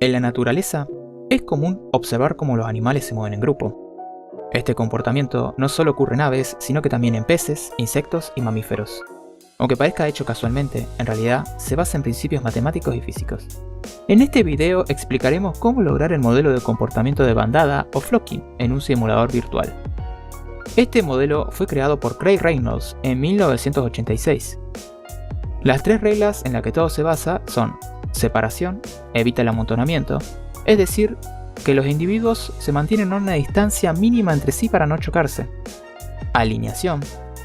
En la naturaleza, es común observar cómo los animales se mueven en grupo. Este comportamiento no solo ocurre en aves, sino que también en peces, insectos y mamíferos. Aunque parezca hecho casualmente, en realidad se basa en principios matemáticos y físicos. En este video explicaremos cómo lograr el modelo de comportamiento de bandada o flocking en un simulador virtual. Este modelo fue creado por Craig Reynolds en 1986. Las tres reglas en las que todo se basa son: separación, evita el amontonamiento, es decir, que los individuos se mantienen a una distancia mínima entre sí para no chocarse. Alineación,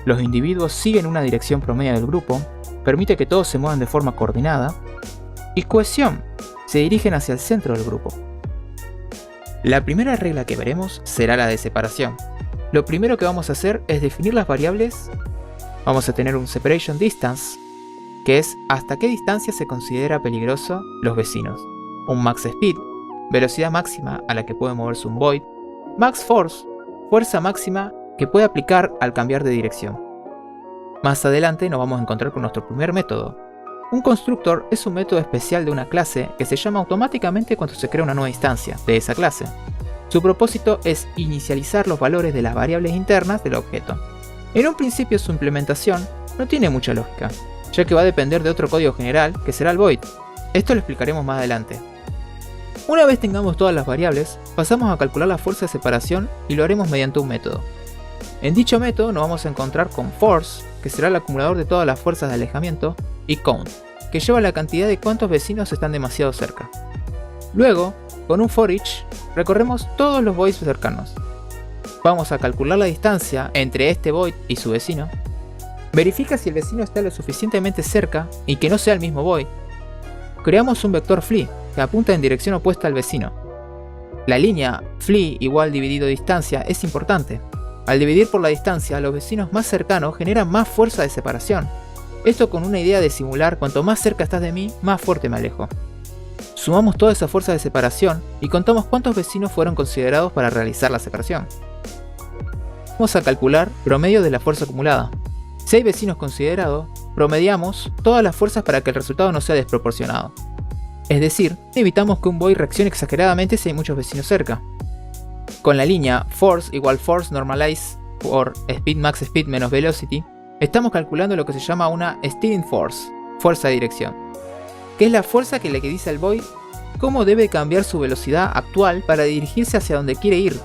los individuos siguen una dirección promedio del grupo, permite que todos se muevan de forma coordinada. Y cohesión, se dirigen hacia el centro del grupo. La primera regla que veremos será la de separación. Lo primero que vamos a hacer es definir las variables. Vamos a tener un separation distance, que es hasta qué distancia se considera peligroso los vecinos. Un max speed, velocidad máxima a la que puede moverse un void. Max force, fuerza máxima que puede aplicar al cambiar de dirección. Más adelante nos vamos a encontrar con nuestro primer método. Un constructor es un método especial de una clase que se llama automáticamente cuando se crea una nueva instancia de esa clase. Su propósito es inicializar los valores de las variables internas del objeto. En un principio su implementación no tiene mucha lógica, ya que va a depender de otro código general que será el void. Esto lo explicaremos más adelante. Una vez tengamos todas las variables, pasamos a calcular la fuerza de separación y lo haremos mediante un método. En dicho método nos vamos a encontrar con force, que será el acumulador de todas las fuerzas de alejamiento, y count, que lleva la cantidad de cuántos vecinos están demasiado cerca. Luego, con un for each, recorremos todos los voids cercanos. Vamos a calcular la distancia entre este void y su vecino. Verifica si el vecino está lo suficientemente cerca y que no sea el mismo void. Creamos un vector flee, que apunta en dirección opuesta al vecino. La línea flee igual dividido distancia es importante. Al dividir por la distancia, los vecinos más cercanos generan más fuerza de separación. Esto con una idea de simular cuanto más cerca estás de mí, más fuerte me alejo. Sumamos toda esa fuerza de separación y contamos cuántos vecinos fueron considerados para realizar la separación. Vamos a calcular promedio de la fuerza acumulada. Si hay vecinos considerados, promediamos todas las fuerzas para que el resultado no sea desproporcionado. Es decir, evitamos que un void reaccione exageradamente si hay muchos vecinos cerca. Con la línea force igual force normalize por speed max speed menos velocity, estamos calculando lo que se llama una steering force, fuerza de dirección, que es la fuerza que le dice al void cómo debe cambiar su velocidad actual para dirigirse hacia donde quiere ir.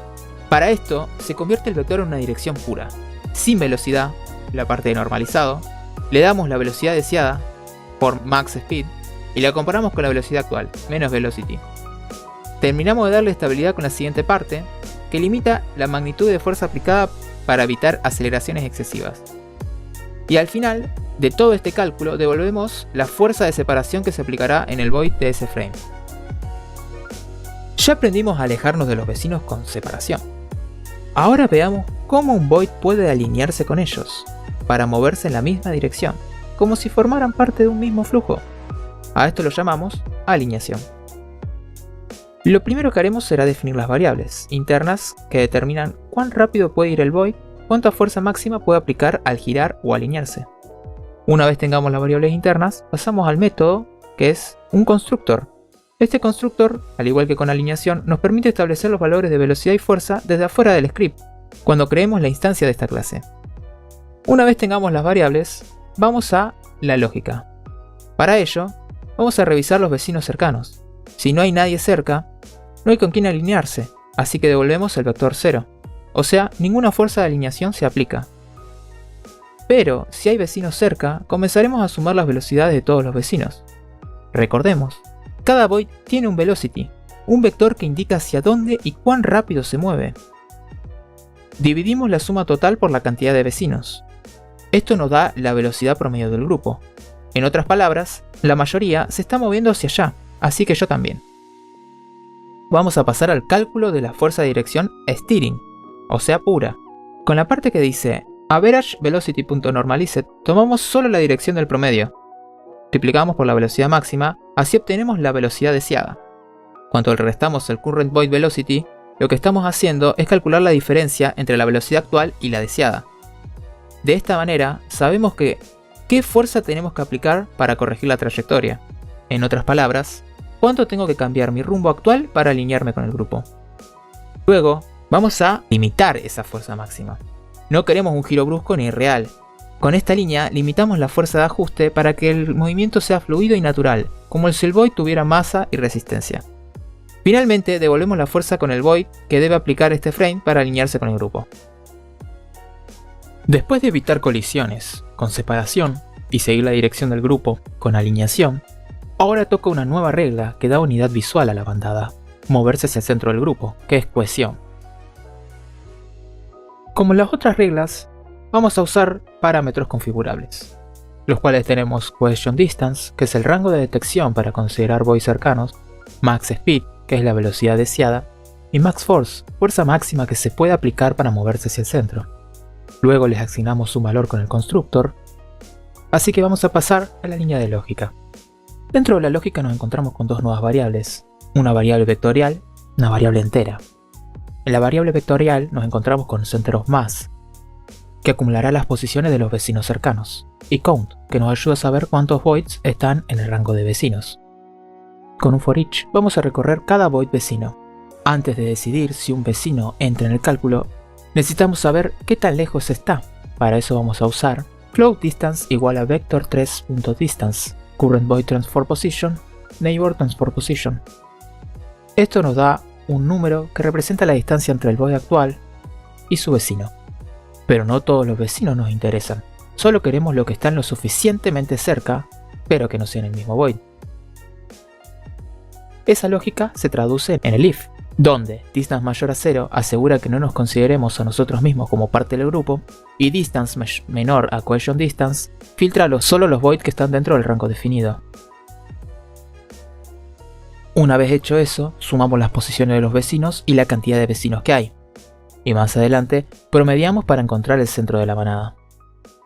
Para esto, se convierte el vector en una dirección pura, sin velocidad, la parte de normalizado, le damos la velocidad deseada por max speed y la comparamos con la velocidad actual, menos velocity. Terminamos de darle estabilidad con la siguiente parte, que limita la magnitud de fuerza aplicada para evitar aceleraciones excesivas. Y al final de todo este cálculo devolvemos la fuerza de separación que se aplicará en el void de ese frame. Ya aprendimos a alejarnos de los vecinos con separación. Ahora veamos cómo un void puede alinearse con ellos, para moverse en la misma dirección, como si formaran parte de un mismo flujo. A esto lo llamamos alineación. Lo primero que haremos será definir las variables internas que determinan cuán rápido puede ir el void, cuánta fuerza máxima puede aplicar al girar o alinearse. Una vez tengamos las variables internas, pasamos al método, que es un constructor. Este constructor, al igual que con alineación, nos permite establecer los valores de velocidad y fuerza desde afuera del script, cuando creemos la instancia de esta clase. Una vez tengamos las variables, vamos a la lógica. Para ello, vamos a revisar los vecinos cercanos. Si no hay nadie cerca, no hay con quién alinearse, así que devolvemos el vector 0. O sea, ninguna fuerza de alineación se aplica. Pero, si hay vecinos cerca, comenzaremos a sumar las velocidades de todos los vecinos. Recordemos, cada void tiene un velocity, un vector que indica hacia dónde y cuán rápido se mueve. Dividimos la suma total por la cantidad de vecinos. Esto nos da la velocidad promedio del grupo. En otras palabras, la mayoría se está moviendo hacia allá, así que yo también. Vamos a pasar al cálculo de la fuerza de dirección steering, o sea pura. Con la parte que dice average velocity.normalized, tomamos solo la dirección del promedio. Multiplicamos por la velocidad máxima, así obtenemos la velocidad deseada. Cuando le restamos el current void velocity, lo que estamos haciendo es calcular la diferencia entre la velocidad actual y la deseada. De esta manera, sabemos qué fuerza tenemos que aplicar para corregir la trayectoria. En otras palabras, cuánto tengo que cambiar mi rumbo actual para alinearme con el grupo. Luego, vamos a limitar esa fuerza máxima. No queremos un giro brusco ni irreal. Con esta línea limitamos la fuerza de ajuste para que el movimiento sea fluido y natural, como si el Void tuviera masa y resistencia. Finalmente, devolvemos la fuerza con el Void que debe aplicar este frame para alinearse con el grupo. Después de evitar colisiones con separación y seguir la dirección del grupo con alineación, ahora toca una nueva regla que da unidad visual a la bandada: moverse hacia el centro del grupo, que es cohesión. Como en las otras reglas, vamos a usar parámetros configurables, los cuales tenemos Cohesion Distance, que es el rango de detección para considerar voids cercanos, Max Speed, que es la velocidad deseada, y Max Force, fuerza máxima que se puede aplicar para moverse hacia el centro. Luego les asignamos un valor con el constructor, así que vamos a pasar a la línea de lógica. Dentro de la lógica nos encontramos con dos nuevas variables, una variable vectorial y una variable entera. En la variable vectorial nos encontramos con center of mass, que acumulará las posiciones de los vecinos cercanos, y count, que nos ayuda a saber cuántos voids están en el rango de vecinos. Con un for each vamos a recorrer cada void vecino. Antes de decidir si un vecino entra en el cálculo, necesitamos saber qué tan lejos está. Para eso vamos a usar float distance igual a vector3.distance, current void transform position, neighbor transform position. Esto nos da un número que representa la distancia entre el void actual y su vecino. Pero no todos los vecinos nos interesan, solo queremos lo que están lo suficientemente cerca, pero que no sea en el mismo void. Esa lógica se traduce en el if, donde distance mayor a 0 asegura que no nos consideremos a nosotros mismos como parte del grupo, y distance menor a cohesion distance filtra solo los voids que están dentro del rango definido. Una vez hecho eso, sumamos las posiciones de los vecinos y la cantidad de vecinos que hay. Y más adelante, promediamos para encontrar el centro de la manada.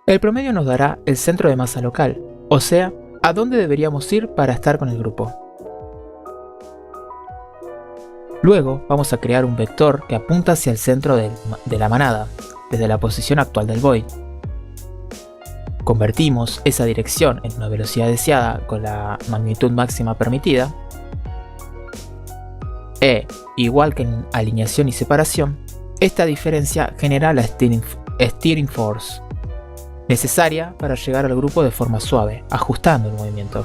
El promedio nos dará el centro de masa local, o sea, a dónde deberíamos ir para estar con el grupo. Luego vamos a crear un vector que apunta hacia el centro de la manada, desde la posición actual del void. Convertimos esa dirección en una velocidad deseada con la magnitud máxima permitida, e, igual que en alineación y separación, esta diferencia genera la steering force, necesaria para llegar al grupo de forma suave, ajustando el movimiento.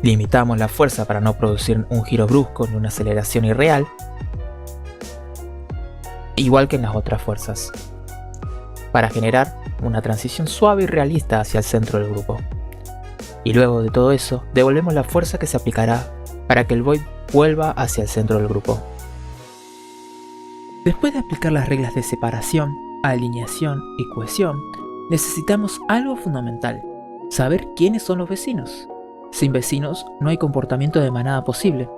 Limitamos la fuerza para no producir un giro brusco ni una aceleración irreal, igual que en las otras fuerzas, para generar una transición suave y realista hacia el centro del grupo. Y luego de todo eso, devolvemos la fuerza que se aplicará para que el void vuelva hacia el centro del grupo. Después de aplicar las reglas de separación, alineación y cohesión, necesitamos algo fundamental: saber quiénes son los vecinos. Sin vecinos no hay comportamiento de manada posible,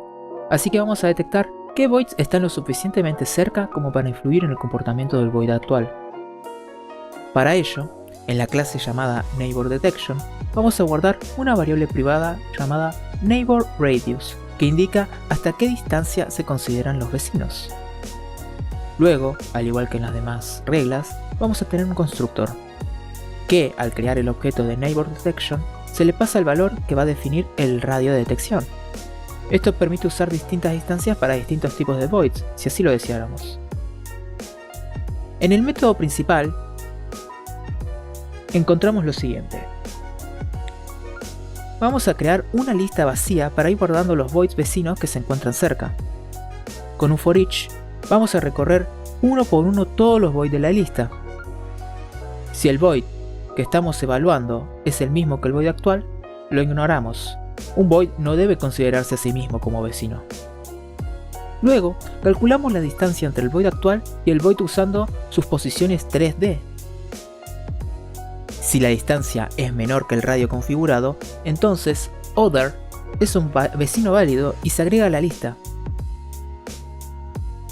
así que vamos a detectar qué voids están lo suficientemente cerca como para influir en el comportamiento del void actual. Para ello, en la clase llamada Neighbor Detection, vamos a guardar una variable privada llamada Neighbor Radius, que indica hasta qué distancia se consideran los vecinos. Luego, al igual que en las demás reglas, vamos a tener un constructor, que al crear el objeto de Neighbor Detection, se le pasa el valor que va a definir el radio de detección. Esto permite usar distintas distancias para distintos tipos de voids, si así lo deseáramos. En el método principal, encontramos lo siguiente. Vamos a crear una lista vacía para ir guardando los voids vecinos que se encuentran cerca. Con un for each, vamos a recorrer uno por uno todos los voids de la lista. Si el void que estamos evaluando es el mismo que el void actual, lo ignoramos. Un void no debe considerarse a sí mismo como vecino. Luego, calculamos la distancia entre el void actual y el void usando sus posiciones 3D. Si la distancia es menor que el radio configurado, entonces Other es un vecino válido y se agrega a la lista.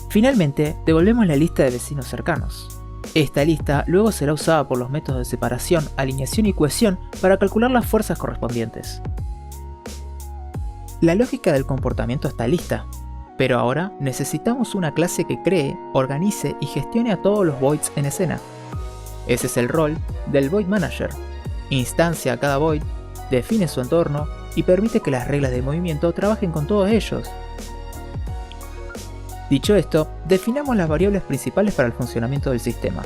Finalmente, devolvemos la lista de vecinos cercanos. Esta lista luego será usada por los métodos de separación, alineación y cohesión para calcular las fuerzas correspondientes. La lógica del comportamiento está lista, pero ahora necesitamos una clase que cree, organice y gestione a todos los voids en escena. Ese es el rol del Void Manager. Instancia a cada void, define su entorno y permite que las reglas de movimiento trabajen con todos ellos. Dicho esto, definamos las variables principales para el funcionamiento del sistema.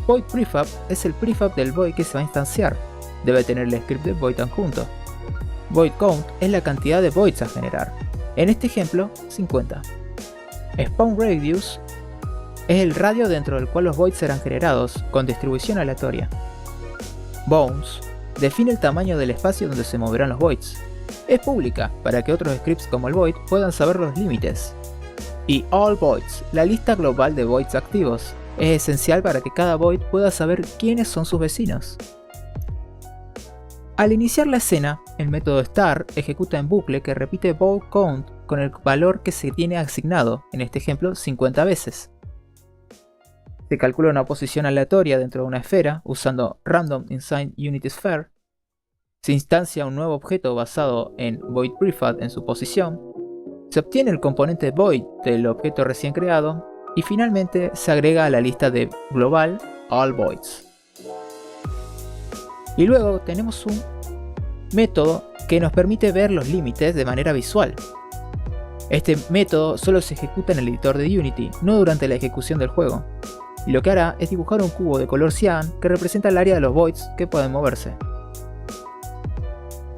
Void prefab es el prefab del void que se va a instanciar. Debe tener el script de void adjunto. Void count es la cantidad de voids a generar. En este ejemplo, 50. Spawn radius es el radio dentro del cual los voids serán generados, con distribución aleatoria. Bounds define el tamaño del espacio donde se moverán los voids. Es pública, para que otros scripts como el void puedan saber los límites. Y all voids, la lista global de voids activos, es esencial para que cada void pueda saber quiénes son sus vecinos. Al iniciar la escena, el método start ejecuta en bucle que repite void count con el valor que se tiene asignado, en este ejemplo 50 veces. Se calcula una posición aleatoria dentro de una esfera usando Random Inside Unity Sphere. Se instancia un nuevo objeto basado en void prefab en su posición. Se obtiene el componente void del objeto recién creado y finalmente se agrega a la lista de global all voids. Y luego tenemos un método que nos permite ver los límites de manera visual. Este método solo se ejecuta en el editor de Unity, no durante la ejecución del juego. Y lo que hará es dibujar un cubo de color cian que representa el área de los voids que pueden moverse.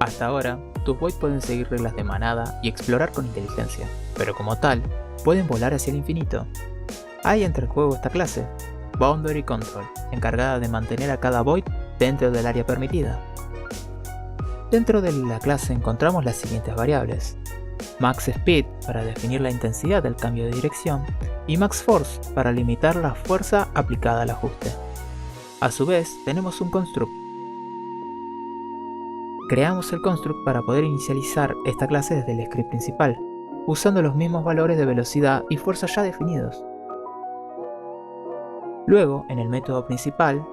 Hasta ahora, tus voids pueden seguir reglas de manada y explorar con inteligencia, pero como tal, pueden volar hacia el infinito. Hay entre el juego esta clase, Boundary Control, encargada de mantener a cada void dentro del área permitida. Dentro de la clase encontramos las siguientes variables: Max Speed para definir la intensidad del cambio de dirección y Max Force para limitar la fuerza aplicada al ajuste. A su vez, tenemos un construct. Creamos el construct para poder inicializar esta clase desde el script principal, usando los mismos valores de velocidad y fuerza ya definidos. Luego, en el método principal,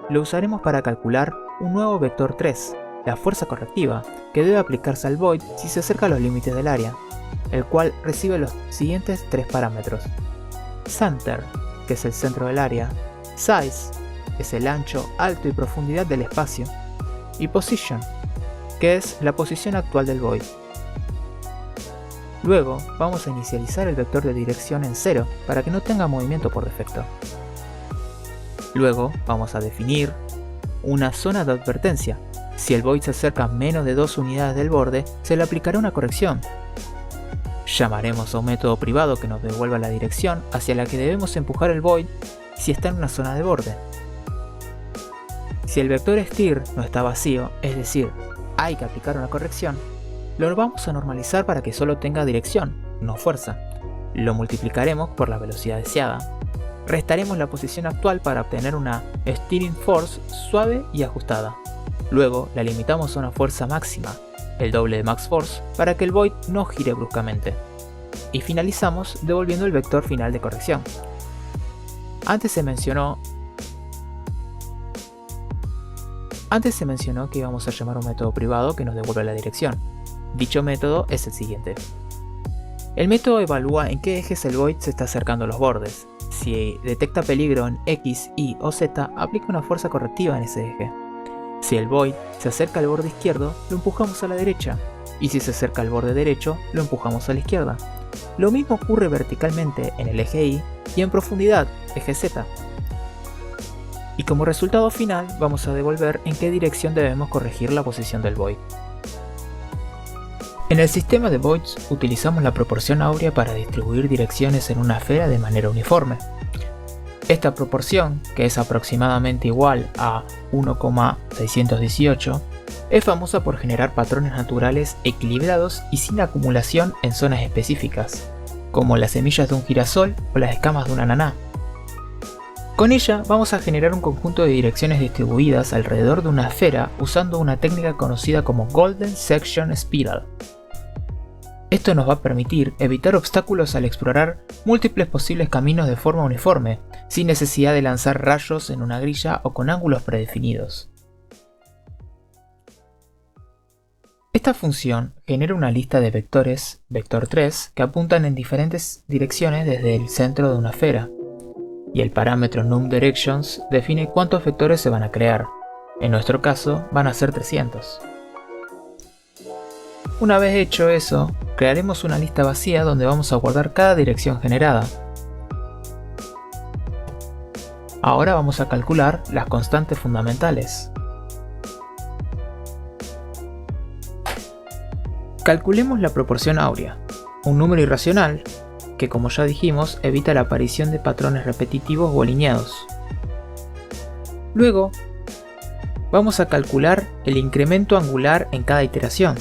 lo usaremos para calcular un nuevo vector 3, la fuerza correctiva, que debe aplicarse al void si se acerca a los límites del área, el cual recibe los siguientes tres parámetros: Center, que es el centro del área; Size, que es el ancho, alto y profundidad del espacio; y Position, que es la posición actual del void. Luego vamos a inicializar el vector de dirección en 0 para que no tenga movimiento por defecto. Luego vamos a definir una zona de advertencia. Si el void se acerca a menos de 2 unidades del borde, se le aplicará una corrección. Llamaremos a un método privado que nos devuelva la dirección hacia la que debemos empujar el void si está en una zona de borde. Si el vector steer no está vacío, es decir, hay que aplicar una corrección, lo vamos a normalizar para que solo tenga dirección, no fuerza. Lo multiplicaremos por la velocidad deseada. Restaremos la posición actual para obtener una steering force suave y ajustada. Luego la limitamos a una fuerza máxima, el doble de max force, para que el void no gire bruscamente. Y finalizamos devolviendo el vector final de corrección. Antes se mencionó que íbamos a llamar a un método privado que nos devuelva la dirección. Dicho método es el siguiente. El método evalúa en qué ejes el void se está acercando a los bordes. Si detecta peligro en X, Y o Z, aplica una fuerza correctiva en ese eje. Si el void se acerca al borde izquierdo, lo empujamos a la derecha, y si se acerca al borde derecho, lo empujamos a la izquierda. Lo mismo ocurre verticalmente en el eje Y y en profundidad, eje Z. Y como resultado final, vamos a devolver en qué dirección debemos corregir la posición del void. En el sistema de voids utilizamos la proporción áurea para distribuir direcciones en una esfera de manera uniforme. Esta proporción, que es aproximadamente igual a 1,618, es famosa por generar patrones naturales equilibrados y sin acumulación en zonas específicas, como las semillas de un girasol o las escamas de un ananá. Con ella vamos a generar un conjunto de direcciones distribuidas alrededor de una esfera usando una técnica conocida como Golden Section Spiral. Esto nos va a permitir evitar obstáculos al explorar múltiples posibles caminos de forma uniforme, sin necesidad de lanzar rayos en una grilla o con ángulos predefinidos. Esta función genera una lista de vectores, vector 3, que apuntan en diferentes direcciones desde el centro de una esfera, y el parámetro numDirections define cuántos vectores se van a crear. En nuestro caso van a ser 300. Una vez hecho eso, crearemos una lista vacía donde vamos a guardar cada dirección generada. Ahora vamos a calcular las constantes fundamentales. Calculemos la proporción áurea, un número irracional que, como ya dijimos, evita la aparición de patrones repetitivos o alineados. Luego, vamos a calcular el incremento angular en cada iteración.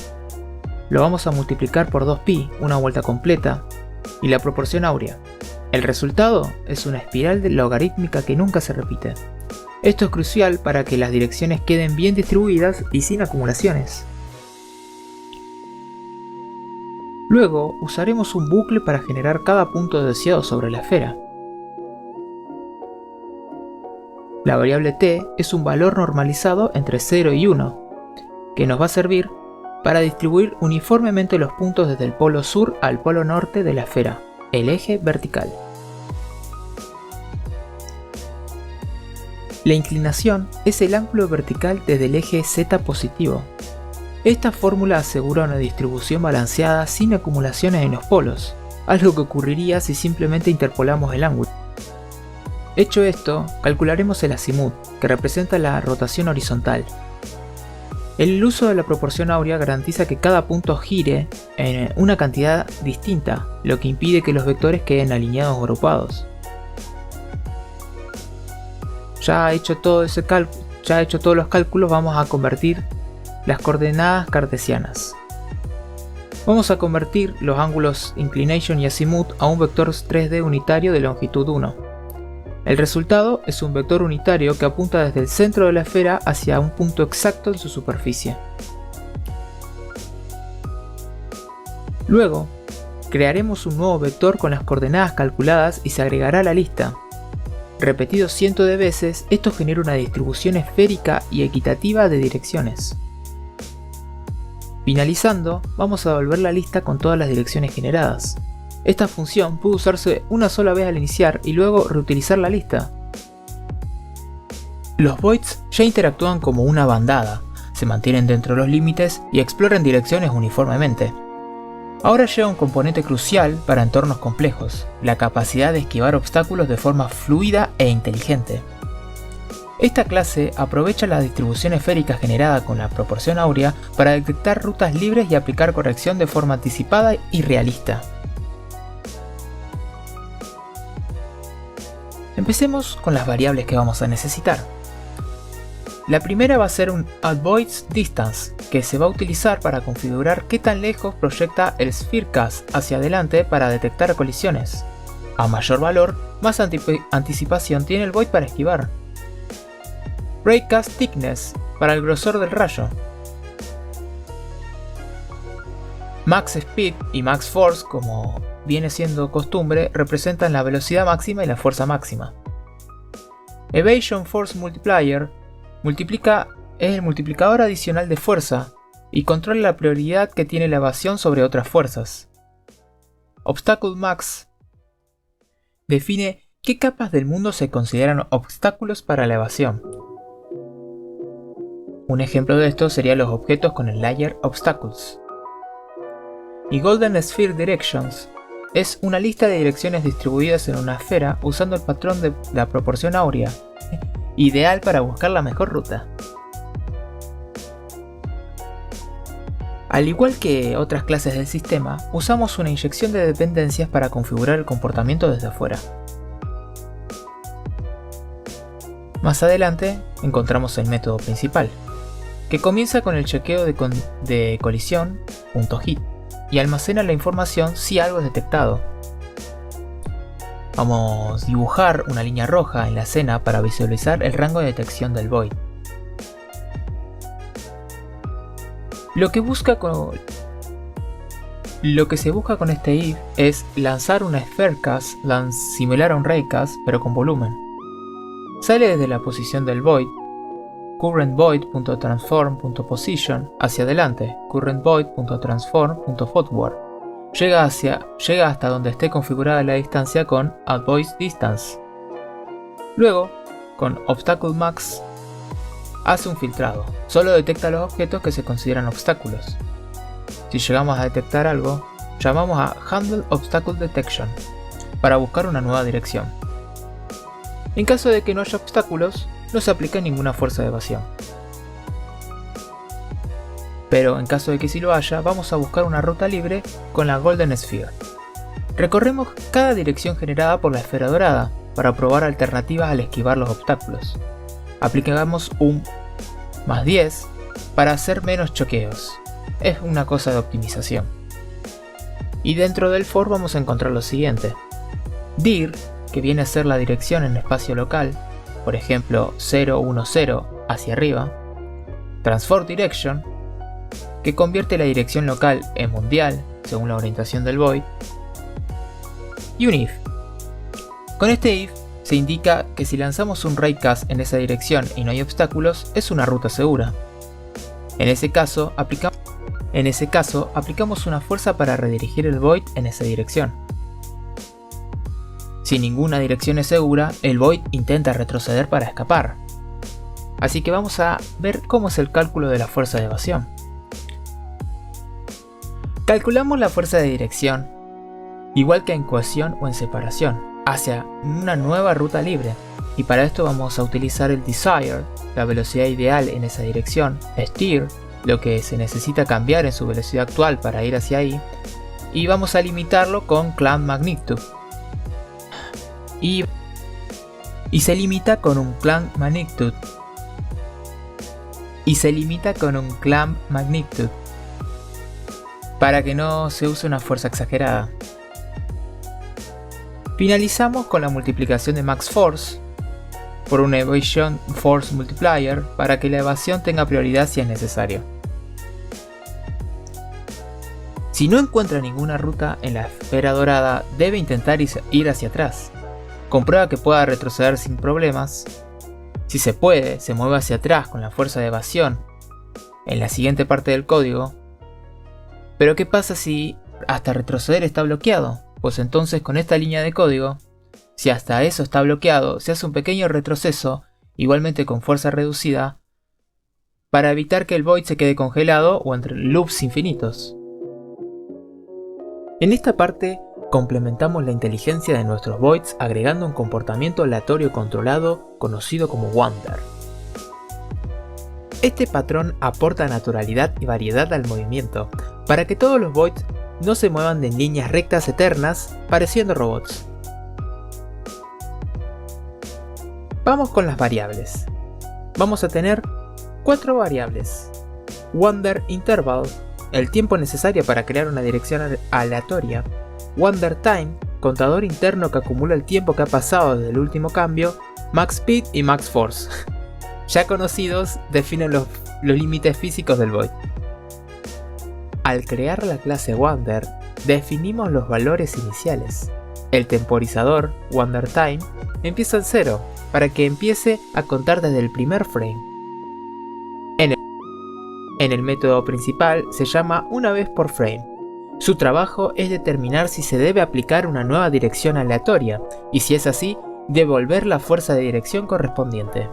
Lo vamos a multiplicar por 2π, una vuelta completa, y la proporción áurea. El resultado es una espiral logarítmica que nunca se repite. Esto es crucial para que las direcciones queden bien distribuidas y sin acumulaciones. Luego usaremos un bucle para generar cada punto deseado sobre la esfera. La variable t es un valor normalizado entre 0 y 1, que nos va a servir para distribuir uniformemente los puntos desde el polo sur al polo norte de la esfera, el eje vertical. La inclinación es el ángulo vertical desde el eje z positivo. Esta fórmula asegura una distribución balanceada sin acumulaciones en los polos, algo que ocurriría si simplemente interpolamos el ángulo. Hecho esto, calcularemos el azimut, que representa la rotación horizontal. El uso de la proporción áurea garantiza que cada punto gire en una cantidad distinta, lo que impide que los vectores queden alineados o agrupados. Ya hecho todos los cálculos, vamos a convertir las coordenadas cartesianas. Vamos a convertir los ángulos inclination y azimut a un vector 3D unitario de longitud 1. El resultado es un vector unitario que apunta desde el centro de la esfera hacia un punto exacto en su superficie. Luego, crearemos un nuevo vector con las coordenadas calculadas y se agregará a la lista. Repetido cientos de veces, esto genera una distribución esférica y equitativa de direcciones. Finalizando, vamos a devolver la lista con todas las direcciones generadas. Esta función puede usarse una sola vez al iniciar y luego reutilizar la lista. Los voids ya interactúan como una bandada, se mantienen dentro de los límites y exploran direcciones uniformemente. Ahora llega un componente crucial para entornos complejos, la capacidad de esquivar obstáculos de forma fluida e inteligente. Esta clase aprovecha la distribución esférica generada con la proporción áurea para detectar rutas libres y aplicar corrección de forma anticipada y realista. Empecemos con las variables que vamos a necesitar. La primera va a ser un AdVoids_Distance, que se va a utilizar para configurar qué tan lejos proyecta el SphereCast hacia adelante para detectar colisiones. A mayor valor, más anticipación tiene el void para esquivar. Raycast Thickness, para el grosor del rayo. Max Speed y Max Force, como viene siendo costumbre, representan la velocidad máxima y la fuerza máxima. Evasion Force Multiplier es el multiplicador adicional de fuerza y controla la prioridad que tiene la evasión sobre otras fuerzas. Obstacle Max define qué capas del mundo se consideran obstáculos para la evasión. Un ejemplo de esto serían los objetos con el layer Obstacles. Y Golden Sphere Directions es una lista de direcciones distribuidas en una esfera usando el patrón de la proporción áurea, ideal para buscar la mejor ruta. Al igual que otras clases del sistema, usamos una inyección de dependencias para configurar el comportamiento desde afuera. Más adelante encontramos el método principal, que comienza con el chequeo de colisión .hit y almacena la información si algo es detectado. Vamos a dibujar una línea roja en la escena para visualizar el rango de detección del void. Lo que se busca con este if es lanzar una SphereCast similar a un Raycast pero con volumen. Sale desde la posición del void, currentVoid.transform.position, hacia adelante, currentVoid.transform.forward. Llega hasta donde esté configurada la distancia con AdVoids_Distance. Luego, con Obstacle Max, hace un filtrado. Solo detecta los objetos que se consideran obstáculos. Si llegamos a detectar algo, llamamos a Handle Obstacle Detection para buscar una nueva dirección. En caso de que no haya obstáculos, no se aplica ninguna fuerza de evasión. Pero en caso de que sí lo haya, vamos a buscar una ruta libre con la Golden Sphere. Recorremos cada dirección generada por la esfera dorada para probar alternativas al esquivar los obstáculos. Aplicamos un +10 para hacer menos choqueos. Es una cosa de optimización. Y dentro del for vamos a encontrar lo siguiente. dir, que viene a ser la dirección en espacio local, por ejemplo 010 hacia arriba. Transform Direction, que convierte la dirección local en mundial según la orientación del void. Y un if. Con este if se indica que si lanzamos un raycast en esa dirección y no hay obstáculos, es una ruta segura. En ese caso aplicamos una fuerza para redirigir el void en esa dirección. Si ninguna dirección es segura, el void intenta retroceder para escapar. Así que vamos a ver cómo es el cálculo de la fuerza de evasión. Calculamos la fuerza de dirección, igual que en cohesión o en separación, hacia una nueva ruta libre, y para esto vamos a utilizar el desire, la velocidad ideal en esa dirección, steer, lo que se necesita cambiar en su velocidad actual para ir hacia ahí, y vamos a limitarlo con clamp magnitude. Y se limita con un clamp magnitude. Para que no se use una fuerza exagerada. Finalizamos con la multiplicación de max force por un evasion force multiplier para que la evasión tenga prioridad si es necesario. Si no encuentra ninguna ruta en la esfera dorada, debe intentar ir hacia atrás. Comprueba que pueda retroceder sin problemas. Si se puede, se mueve hacia atrás con la fuerza de evasión en la siguiente parte del código. Pero ¿qué pasa si hasta retroceder está bloqueado? Pues entonces con esta línea de código, si hasta eso está bloqueado, se hace un pequeño retroceso, igualmente con fuerza reducida, para evitar que el void se quede congelado o entre loops infinitos. En esta parte complementamos la inteligencia de nuestros voids agregando un comportamiento aleatorio controlado conocido como wander. Este patrón aporta naturalidad y variedad al movimiento, para que todos los voids no se muevan en líneas rectas eternas, pareciendo robots. Vamos con las variables. Vamos a tener 4 variables. Wander interval, el tiempo necesario para crear una dirección aleatoria. Wander time, contador interno que acumula el tiempo que ha pasado desde el último cambio. Max speed y max force. Ya conocidos, definen los límites físicos del void. Al crear la clase Wander, definimos los valores iniciales. El temporizador, Wander Time, empieza en 0, para que empiece a contar desde el primer frame. En el método principal se llama una vez por frame. Su trabajo es determinar si se debe aplicar una nueva dirección aleatoria, y si es así, devolver la fuerza de dirección correspondiente.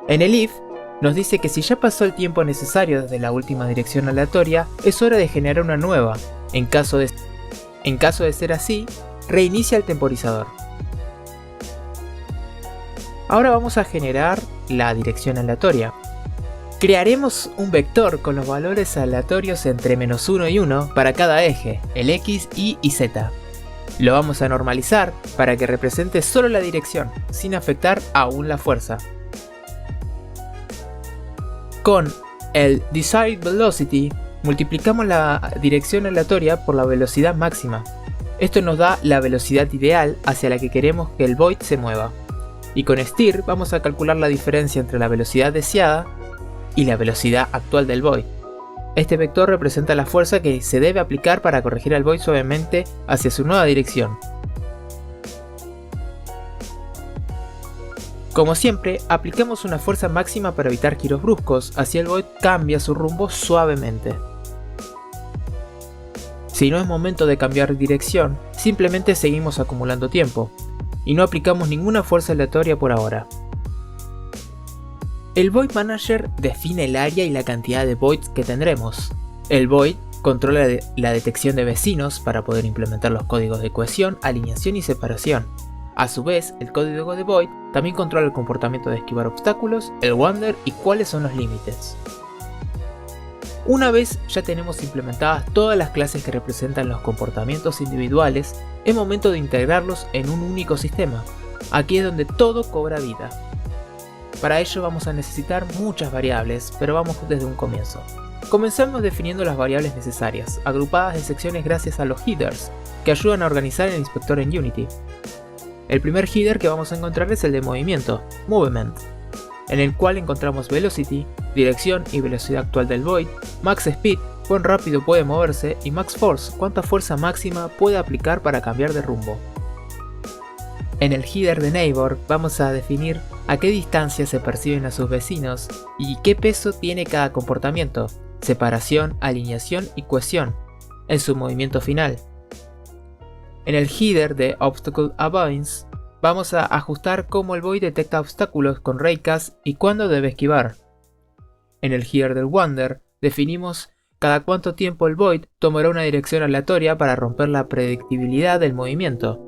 En el if, nos dice que si ya pasó el tiempo necesario desde la última dirección aleatoria, es hora de generar una nueva. En caso de ser así, reinicia el temporizador. Ahora vamos a generar la dirección aleatoria. Crearemos un vector con los valores aleatorios entre -1 y 1 para cada eje, el X, Y y Z. Lo vamos a normalizar para que represente solo la dirección, sin afectar aún la fuerza. Con el Desired Velocity multiplicamos la dirección aleatoria por la velocidad máxima. Esto nos da la velocidad ideal hacia la que queremos que el void se mueva. Y con Steer vamos a calcular la diferencia entre la velocidad deseada y la velocidad actual del void. Este vector representa la fuerza que se debe aplicar para corregir al void suavemente hacia su nueva dirección. Como siempre, aplicamos una fuerza máxima para evitar giros bruscos, así el void cambia su rumbo suavemente. Si no es momento de cambiar dirección, simplemente seguimos acumulando tiempo, y no aplicamos ninguna fuerza aleatoria por ahora. El Void Manager define el área y la cantidad de voids que tendremos. El Void controla la detección de vecinos para poder implementar los códigos de cohesión, alineación y separación. A su vez, el código de Void también controla el comportamiento de esquivar obstáculos, el Wander y cuáles son los límites. Una vez ya tenemos implementadas todas las clases que representan los comportamientos individuales, es momento de integrarlos en un único sistema. Aquí es donde todo cobra vida. Para ello vamos a necesitar muchas variables, pero vamos desde un comienzo. Comencemos definiendo las variables necesarias, agrupadas en secciones gracias a los headers, que ayudan a organizar el inspector en Unity. El primer header que vamos a encontrar es el de movimiento, Movement, en el cual encontramos Velocity, dirección y velocidad actual del Void, Max Speed, cuán rápido puede moverse, y Max Force, cuánta fuerza máxima puede aplicar para cambiar de rumbo. En el header de Neighbor vamos a definir a qué distancia se perciben a sus vecinos y qué peso tiene cada comportamiento, separación, alineación y cohesión, en su movimiento final. En el header de Obstacle Avoidance vamos a ajustar cómo el Void detecta obstáculos con raycast y cuándo debe esquivar. En el header del Wander definimos cada cuánto tiempo el Void tomará una dirección aleatoria para romper la predictibilidad del movimiento.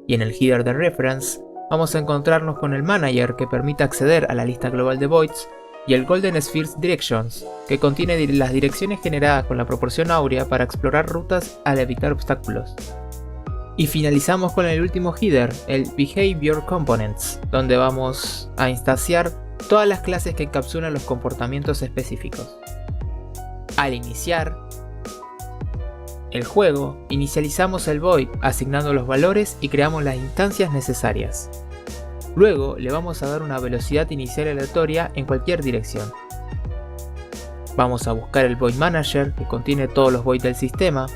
Y en el header de Reference vamos a encontrarnos con el Manager que permite acceder a la lista global de Voids y el Golden Spheres Directions, que contiene las direcciones generadas con la proporción áurea para explorar rutas al evitar obstáculos. Y finalizamos con el último header, el Behavior Components, donde vamos a instanciar todas las clases que encapsulan los comportamientos específicos. Al iniciar el juego, inicializamos el Void asignando los valores y creamos las instancias necesarias. Luego le vamos a dar una velocidad inicial aleatoria en cualquier dirección. Vamos a buscar el Void Manager que contiene todos los Void del sistema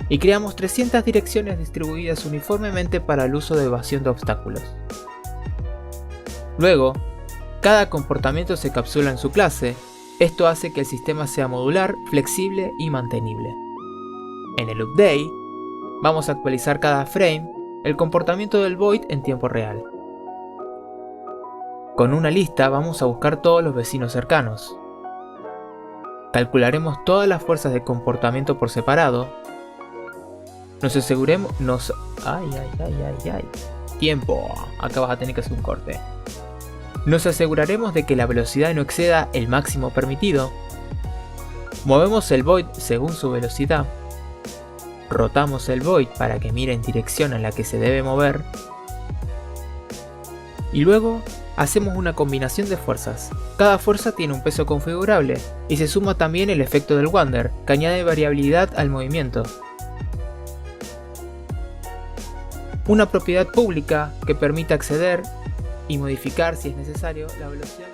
y creamos 300 direcciones distribuidas uniformemente para el uso de evasión de obstáculos. Luego, cada comportamiento se encapsula en su clase. Esto hace que el sistema sea modular, flexible y mantenible. En el update, vamos a actualizar cada frame el comportamiento del Void en tiempo real. Con una lista vamos a buscar todos los vecinos cercanos. Calcularemos todas las fuerzas de comportamiento por separado. Tiempo. Acá vas a tener que hacer un corte. Nos aseguraremos de que la velocidad no exceda el máximo permitido. Movemos el Void según su velocidad. Rotamos el Void para que mire en dirección a la que se debe mover. Y luego hacemos una combinación de fuerzas. Cada fuerza tiene un peso configurable y se suma también el efecto del Wander, que añade variabilidad al movimiento. Una propiedad pública que permite acceder y modificar si es necesario la velocidad.